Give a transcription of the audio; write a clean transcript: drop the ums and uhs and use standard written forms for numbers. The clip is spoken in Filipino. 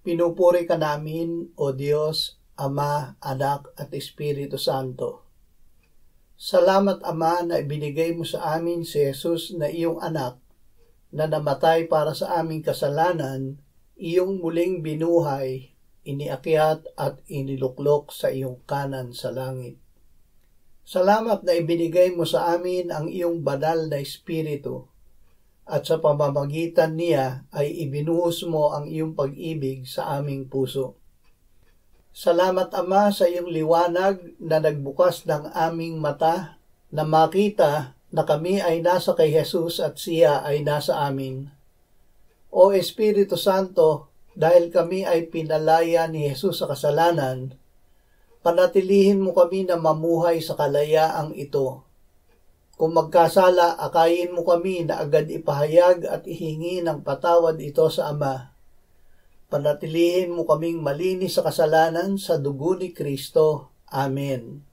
Pinupuri ka namin, O Diyos, Ama, Anak at Espiritu Santo. Salamat, Ama, na ibinigay mo sa amin si Jesus na iyong anak, na namatay para sa aming kasalanan, iyong muling binuhay, iniakyat at iniluklok sa iyong kanan sa langit. Salamat na ibinigay mo sa amin ang iyong banal na Espiritu, at sa pamamagitan niya ay ibinuhos mo ang iyong pag-ibig sa aming puso. Salamat, Ama, sa iyong liwanag na nagbukas ng aming mata na makita na kami ay nasa kay Jesus at siya ay nasa amin. O Espiritu Santo, dahil kami ay pinalaya ni Jesus sa kasalanan, panatilihin mo kami na mamuhay sa kalayaang ito. Kung magkasala, akayin mo kami na agad ipahayag at ihingi ng patawad ito sa Ama. Panatilihin mo kaming malinis sa kasalanan sa dugo ni Kristo. Amen.